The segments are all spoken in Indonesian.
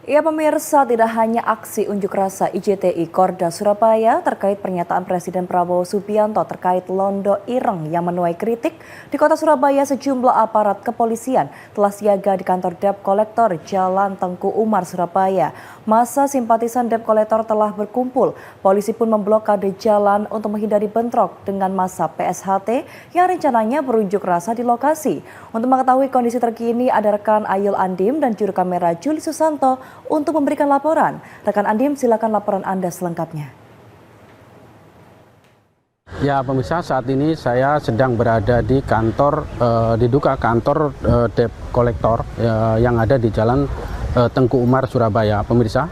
Ya pemirsa, tidak hanya aksi unjuk rasa IJTI Korda Surabaya terkait pernyataan Presiden Prabowo Subianto terkait Londo Ireng yang menuai kritik, di kota Surabaya sejumlah aparat kepolisian telah siaga di kantor Debt Collector Jalan Tengku Umar, Surabaya. Massa simpatisan Debt Collector telah berkumpul, polisi pun memblokade jalan untuk menghindari bentrok dengan massa PSHT yang rencananya berunjuk rasa di lokasi. Untuk mengetahui kondisi terkini, ada rekan Ayul Andim dan juru kamera Juli Susanto untuk memberikan laporan. Rekan Andim, silakan laporan Anda selengkapnya. Ya pemirsa, saat ini saya sedang berada di kantor, diduga kantor Debt Collector yang ada di Jalan Tengku Umar, Surabaya. Pemirsa,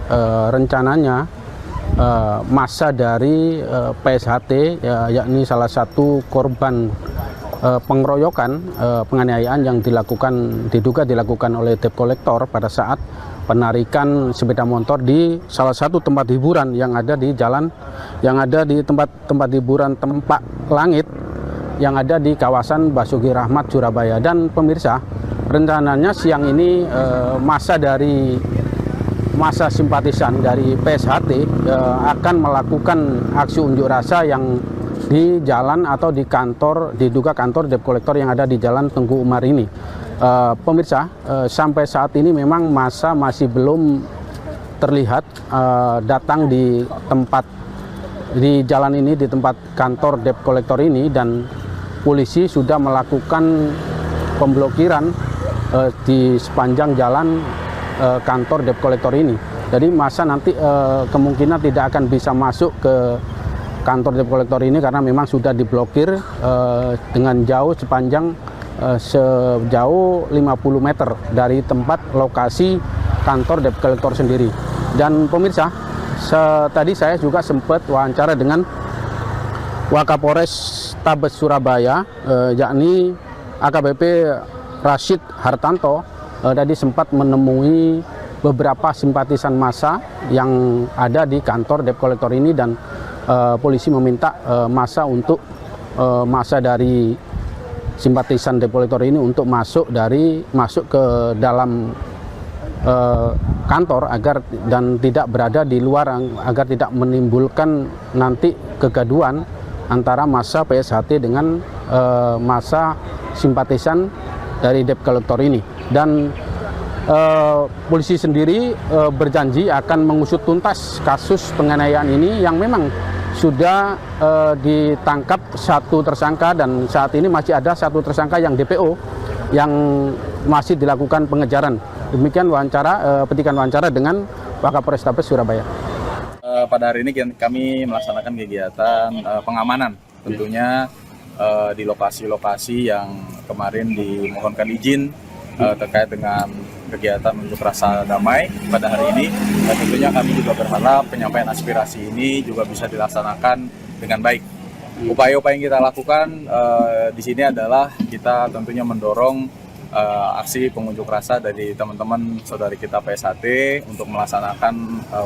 rencananya massa dari PSHT, yakni salah satu korban pengeroyokan, penganiayaan yang diduga dilakukan oleh Debt Collector pada saat penarikan sepeda motor di salah satu tempat hiburan yang ada di tempat hiburan Tempat Langit yang ada di kawasan Basuki Rahmat, Surabaya. Dan pemirsa, rencananya siang ini massa simpatisan dari PSHT akan melakukan aksi unjuk rasa yang di jalan atau di kantor, diduga kantor Debt Collector yang ada di Jalan Tengku Umar ini. Pemirsa, sampai saat ini memang massa masih belum terlihat datang di jalan ini, di tempat kantor Debt Collector ini, dan polisi sudah melakukan pemblokiran di sepanjang jalan kantor Debt Collector ini. Jadi massa nanti kemungkinan tidak akan bisa masuk ke kantor Debt Collector ini karena memang sudah diblokir dengan sejauh 50 meter dari tempat lokasi kantor Debt Collector sendiri. Dan pemirsa, tadi saya juga sempat wawancara dengan Wakapolres Tabes Surabaya, yakni AKBP Rashid Hartanto. Tadi sempat menemui beberapa simpatisan massa yang ada di kantor Debt Collector ini, dan polisi meminta massa dari simpatisan Debt Collector ini untuk masuk ke dalam kantor dan tidak berada di luar, agar tidak menimbulkan nanti kegaduhan antara massa PSHT dengan massa simpatisan dari Debt Collector ini. Dan polisi sendiri berjanji akan mengusut tuntas kasus penganiayaan ini yang memang sudah ditangkap satu tersangka, dan saat ini masih ada satu tersangka yang DPO yang masih dilakukan pengejaran. Demikian petikan wawancara dengan Wakapolres Tabes Surabaya. Pada hari ini kami melaksanakan kegiatan pengamanan, tentunya di lokasi-lokasi yang kemarin dimohonkan izin terkait dengan kegiatan unjuk rasa damai pada hari ini. Dan tentunya kami juga berharap penyampaian aspirasi ini juga bisa dilaksanakan dengan baik. Upaya-upaya yang kita lakukan di sini adalah kita tentunya mendorong aksi pengunjuk rasa dari teman-teman saudari kita PSHT untuk melaksanakan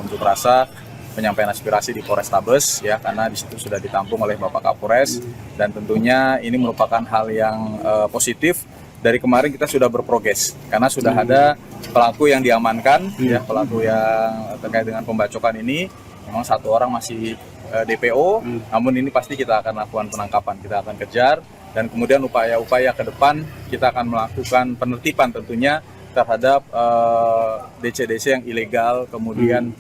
unjuk rasa penyampaian aspirasi di Polrestabes, ya, karena di situ sudah ditampung oleh Bapak Kapolres, dan tentunya ini merupakan hal yang positif. Dari kemarin kita sudah berprogres karena sudah ada pelaku yang diamankan, ya, pelaku yang terkait dengan pembacokan ini. Memang satu orang masih DPO, namun ini pasti kita akan lakukan penangkapan, kita akan kejar, dan kemudian upaya-upaya ke depan kita akan melakukan penertiban tentunya terhadap DC-DC yang ilegal, kemudian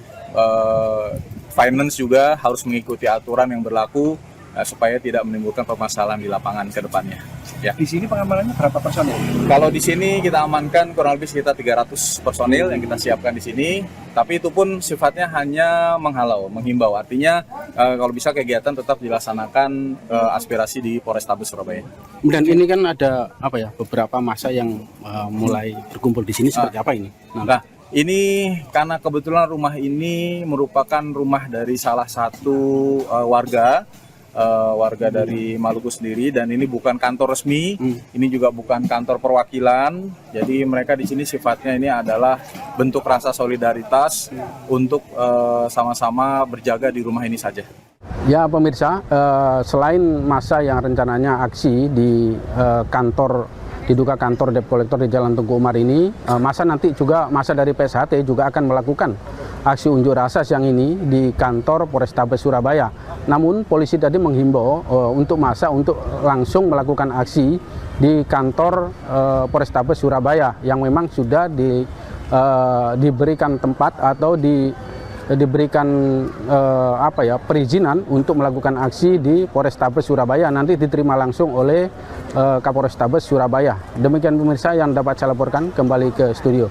finance juga harus mengikuti aturan yang berlaku supaya tidak menimbulkan permasalahan di lapangan ke depannya. Ya. Di sini pengamanannya berapa personil? Kalau di sini kita amankan kurang lebih sekitar 300 personil yang kita siapkan di sini, tapi itu pun sifatnya hanya menghimbau. Artinya kalau bisa kegiatan tetap dilaksanakan aspirasi di Polrestabes Surabaya. Dan ini kan ada beberapa massa yang mulai berkumpul di sini, seperti apa ini? Nah, ini karena kebetulan rumah ini merupakan rumah dari salah satu warga dari Maluku sendiri, dan ini bukan kantor resmi, ini juga bukan kantor perwakilan. Jadi mereka di sini sifatnya ini adalah bentuk rasa solidaritas untuk sama-sama berjaga di rumah ini saja. Ya pemirsa, selain massa yang rencananya aksi di kantor diduga kantor debt collector di Jalan Tengku Umar ini. Masa dari PSHT juga akan melakukan aksi unjuk rasa siang ini di kantor Polrestabes Surabaya. Namun polisi tadi menghimbau untuk masa untuk langsung melakukan aksi di kantor Polrestabes Surabaya yang memang sudah diberikan tempat atau diberikan perizinan untuk melakukan aksi di Polrestabes Surabaya, nanti diterima langsung oleh Kapolrestabes Surabaya. Demikian pemirsa yang dapat saya laporkan, kembali ke studio.